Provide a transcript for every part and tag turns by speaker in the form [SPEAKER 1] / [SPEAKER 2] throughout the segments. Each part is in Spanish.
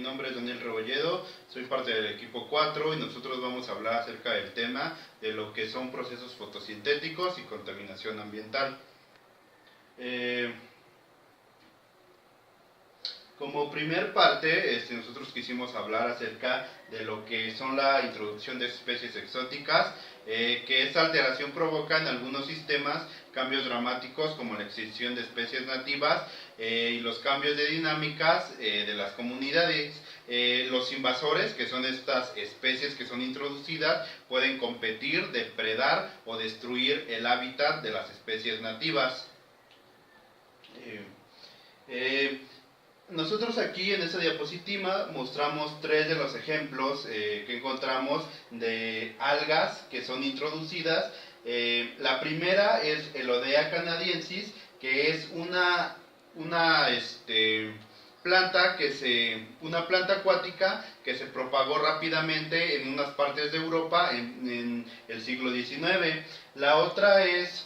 [SPEAKER 1] nombre es Daniel Rebolledo, soy parte del equipo 4 y nosotros vamos a hablar acerca del tema de lo que son procesos fotosintéticos y contaminación ambiental. Como primer parte, nosotros quisimos hablar acerca de lo que son la introducción de especies exóticas, que esta alteración provoca en algunos sistemas cambios dramáticos como la extinción de especies nativas y los cambios de dinámicas de las comunidades. Los invasores, que son estas especies que son introducidas, pueden competir, depredar o destruir el hábitat de las especies nativas. Nosotros aquí en esta diapositiva mostramos tres de los ejemplos que encontramos de algas que son introducidas. La primera es Elodea canadiensis, que es una planta acuática que se propagó rápidamente en unas partes de Europa en el siglo XIX. La otra es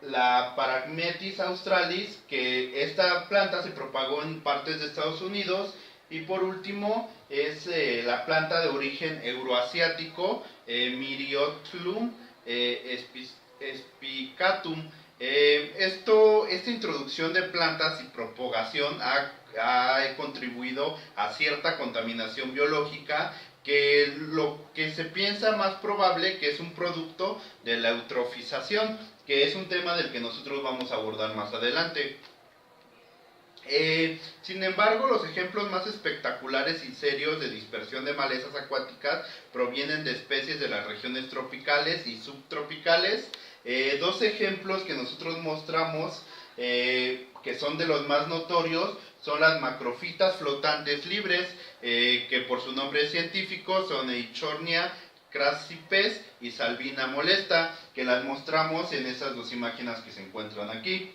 [SPEAKER 1] la Paragmetis australis, que esta planta se propagó en partes de Estados Unidos. Y por último es la planta de origen euroasiático, Myriophyllum spicatum. Esta introducción de plantas y propagación ha contribuido a cierta contaminación biológica, que lo que se piensa más probable que es un producto de la eutrofización, que es un tema del que nosotros vamos a abordar más adelante. Sin embargo, los ejemplos más espectaculares y serios de dispersión de malezas acuáticas provienen de especies de las regiones tropicales y subtropicales. Dos ejemplos que nosotros mostramos, que son de los más notorios, son las macrofitas flotantes libres, que por su nombre científico son Eichhornia crassipes y Salvina molesta, que las mostramos en esas dos imágenes que se encuentran aquí.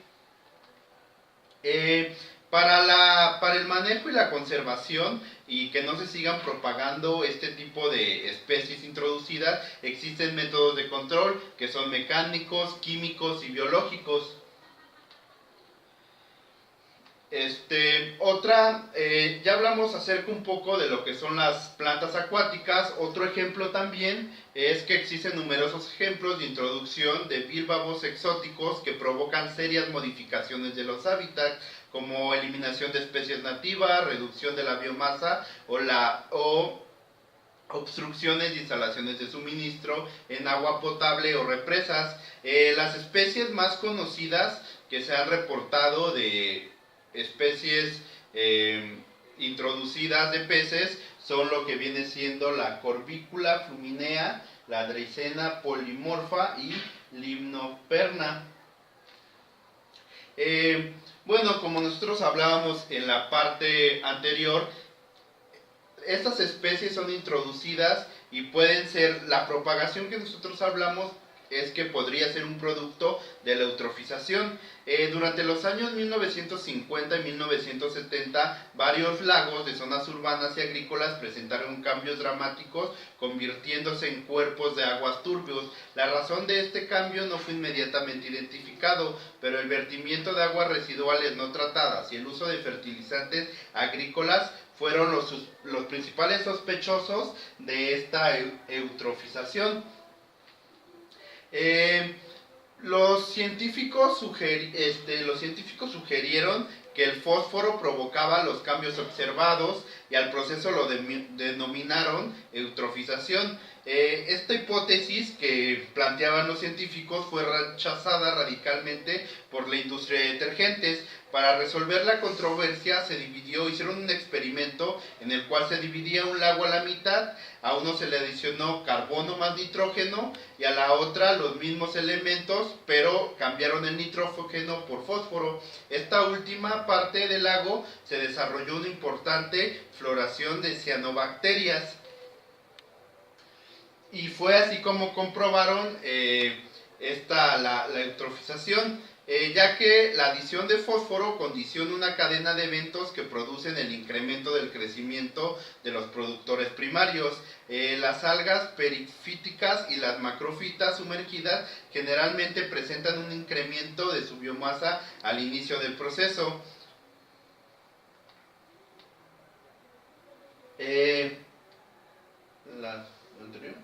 [SPEAKER 1] Para el manejo y la conservación y que no se sigan propagando este tipo de especies introducidas, existen métodos de control que son mecánicos, químicos y biológicos. Ya hablamos acerca un poco de lo que son las plantas acuáticas. Otro ejemplo también es que existen numerosos ejemplos de introducción de bivalvos exóticos que provocan serias modificaciones de los hábitats, como eliminación de especies nativas, reducción de la biomasa o obstrucciones de instalaciones de suministro en agua potable o represas. Las especies más conocidas que se han reportado de especies introducidas de peces son lo que viene siendo la Corbicula fluminea, la Dreissena polymorpha y Limnoperna. Bueno, como nosotros hablábamos en la parte anterior, estas especies son introducidas y pueden ser, la propagación que nosotros hablamos es que podría ser un producto de la eutrofización. Durante los años 1950 y 1970, varios lagos de zonas urbanas y agrícolas presentaron cambios dramáticos, convirtiéndose en cuerpos de aguas turbios. La razón de este cambio no fue inmediatamente identificado, pero el vertimiento de aguas residuales no tratadas y el uso de fertilizantes agrícolas fueron los principales sospechosos de esta eutrofización. Los científicos sugirieron que el fósforo provocaba los cambios observados y al proceso lo denominaron eutrofización. Esta hipótesis que planteaban los científicos fue rechazada radicalmente por la industria de detergentes. Para resolver la controversia hicieron un experimento en el cual se dividía un lago a la mitad. A uno se le adicionó carbono más nitrógeno y a la otra los mismos elementos, pero cambiaron el nitrógeno por fósforo. Esta última parte del lago se desarrolló una importante floración de cianobacterias. Y fue así como comprobaron la eutrofización, ya que la adición de fósforo condiciona una cadena de eventos que producen el incremento del crecimiento de los productores primarios. Las algas perifíticas y las macrofitas sumergidas generalmente presentan un incremento de su biomasa al inicio del proceso. Eh, la anterior.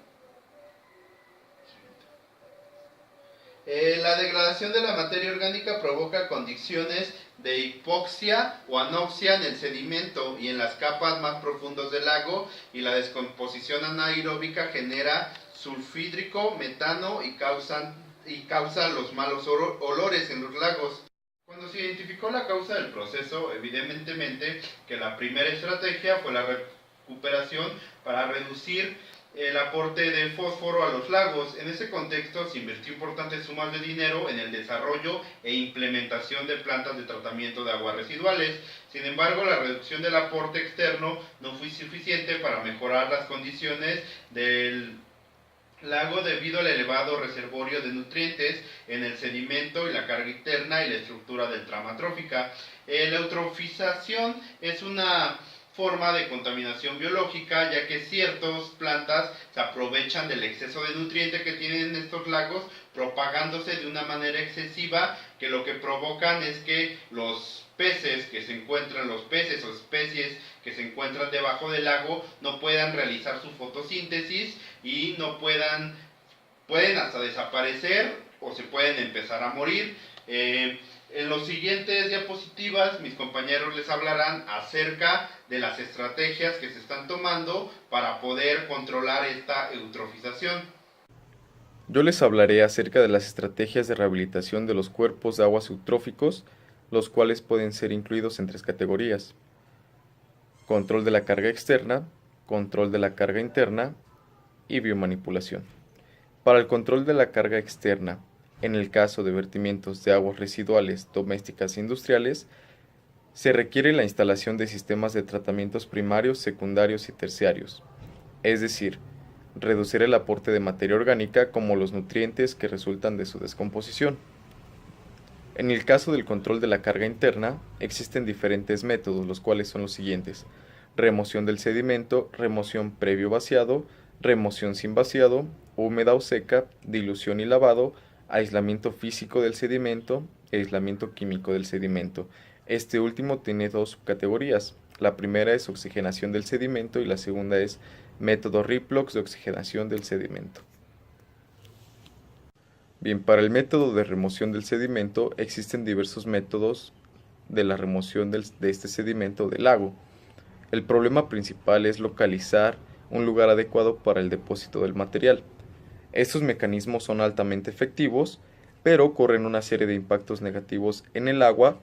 [SPEAKER 1] La degradación de la materia orgánica provoca condiciones de hipoxia o anoxia en el sedimento y en las capas más profundas del lago, y la descomposición anaeróbica genera sulfídrico, metano y causa los malos olores en los lagos. Cuando se identificó la causa del proceso, evidentemente que la primera estrategia fue la recuperación para reducir el aporte de fósforo a los lagos. En ese contexto se invirtió importantes sumas de dinero en el desarrollo e implementación de plantas de tratamiento de aguas residuales. Sin embargo, la reducción del aporte externo no fue suficiente para mejorar las condiciones del lago debido al elevado reservorio de nutrientes en el sedimento y la carga interna y la estructura del trama trófica. La eutrofización es una forma de contaminación biológica, ya que ciertas plantas se aprovechan del exceso de nutrientes que tienen estos lagos, propagándose de una manera excesiva, que lo que provocan es que los peces o especies que se encuentran debajo del lago no puedan realizar su fotosíntesis y pueden hasta desaparecer o se pueden empezar a morir. En los siguientes diapositivas mis compañeros les hablarán acerca de las estrategias que se están tomando para poder controlar esta eutrofización.
[SPEAKER 2] Yo les hablaré acerca de las estrategias de rehabilitación de los cuerpos de aguas eutróficos, los cuales pueden ser incluidos en 3 categorías: control de la carga externa, control de la carga interna y biomanipulación. Para el control de la carga externa, en el caso de vertimientos de aguas residuales domésticas e industriales, se requiere la instalación de sistemas de tratamientos primarios, secundarios y terciarios, es decir, reducir el aporte de materia orgánica como los nutrientes que resultan de su descomposición. En el caso del control de la carga interna, existen diferentes métodos, los cuales son los siguientes: remoción del sedimento, remoción previo vaciado, remoción sin vaciado, húmeda o seca, dilución y lavado, aislamiento físico del sedimento y aislamiento químico del sedimento. Este último tiene 2 subcategorías. La primera es oxigenación del sedimento y la segunda es método Riplox de oxigenación del sedimento. Bien, para el método de remoción del sedimento existen diversos métodos de la remoción de este sedimento del lago. El problema principal es localizar un lugar adecuado para el depósito del material. Estos mecanismos son altamente efectivos, pero corren una serie de impactos negativos en el agua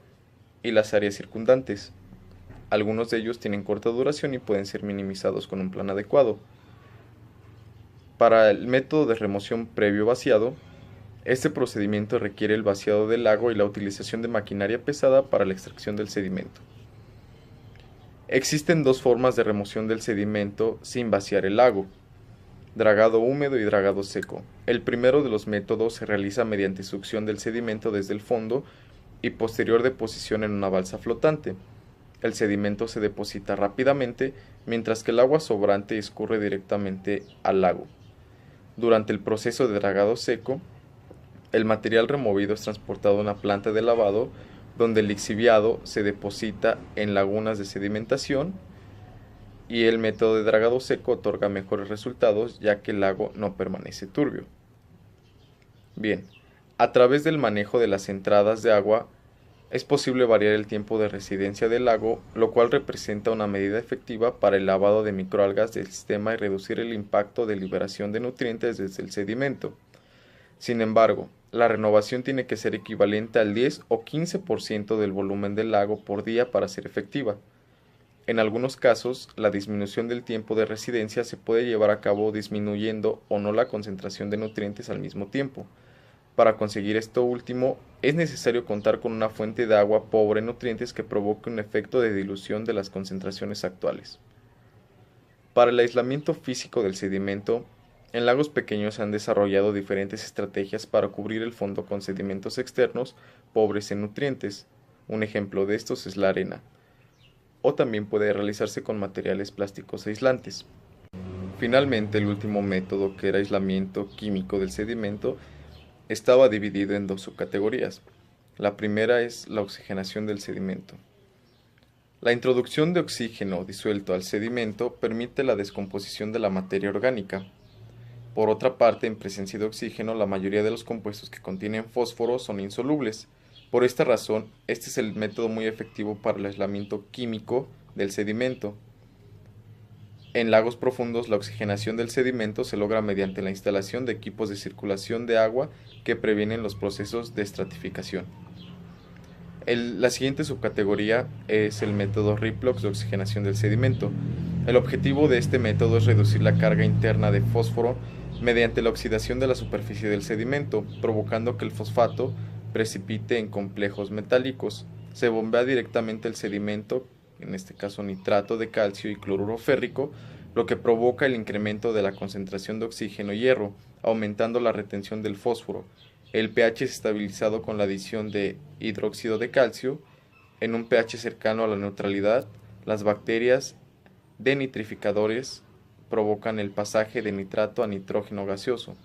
[SPEAKER 2] y las áreas circundantes. Algunos de ellos tienen corta duración y pueden ser minimizados con un plan adecuado. Para el método de remoción previo vaciado, este procedimiento requiere el vaciado del lago y la utilización de maquinaria pesada para la extracción del sedimento. Existen 2 formas de remoción del sedimento sin vaciar el lago: dragado húmedo y dragado seco. El primero de los métodos se realiza mediante succión del sedimento desde el fondo y posterior deposición en una balsa flotante. El sedimento se deposita rápidamente, mientras que el agua sobrante escurre directamente al lago. Durante el proceso de dragado seco, el material removido es transportado a una planta de lavado, donde el lixiviado se deposita en lagunas de sedimentación, y el método de dragado seco otorga mejores resultados, ya que el lago no permanece turbio. Bien, a través del manejo de las entradas de agua, es posible variar el tiempo de residencia del lago, lo cual representa una medida efectiva para el lavado de microalgas del sistema y reducir el impacto de liberación de nutrientes desde el sedimento. Sin embargo, la renovación tiene que ser equivalente al 10 o 15% del volumen del lago por día para ser efectiva. En algunos casos, la disminución del tiempo de residencia se puede llevar a cabo disminuyendo o no la concentración de nutrientes al mismo tiempo. Para conseguir esto último, es necesario contar con una fuente de agua pobre en nutrientes que provoque un efecto de dilución de las concentraciones actuales. Para el aislamiento físico del sedimento, en lagos pequeños se han desarrollado diferentes estrategias para cubrir el fondo con sedimentos externos pobres en nutrientes. Un ejemplo de estos es la arena, o también puede realizarse con materiales plásticos aislantes. Finalmente, el último método, que era aislamiento químico del sedimento, estaba dividido en 2 subcategorías. La primera es la oxigenación del sedimento. La introducción de oxígeno disuelto al sedimento permite la descomposición de la materia orgánica. Por otra parte, en presencia de oxígeno, la mayoría de los compuestos que contienen fósforo son insolubles. Por esta razón, este es el método muy efectivo para el aislamiento químico del sedimento. En lagos profundos, la oxigenación del sedimento se logra mediante la instalación de equipos de circulación de agua que previenen los procesos de estratificación. La siguiente subcategoría es el método Riplox de oxigenación del sedimento. El objetivo de este método es reducir la carga interna de fósforo mediante la oxidación de la superficie del sedimento, provocando que el fosfato precipite en complejos metálicos. Se bombea directamente el sedimento, en este caso nitrato de calcio y cloruro férrico, lo que provoca el incremento de la concentración de oxígeno y hierro, aumentando la retención del fósforo. El pH es estabilizado con la adición de hidróxido de calcio. En un pH cercano a la neutralidad, las bacterias denitrificadores provocan el pasaje de nitrato a nitrógeno gaseoso.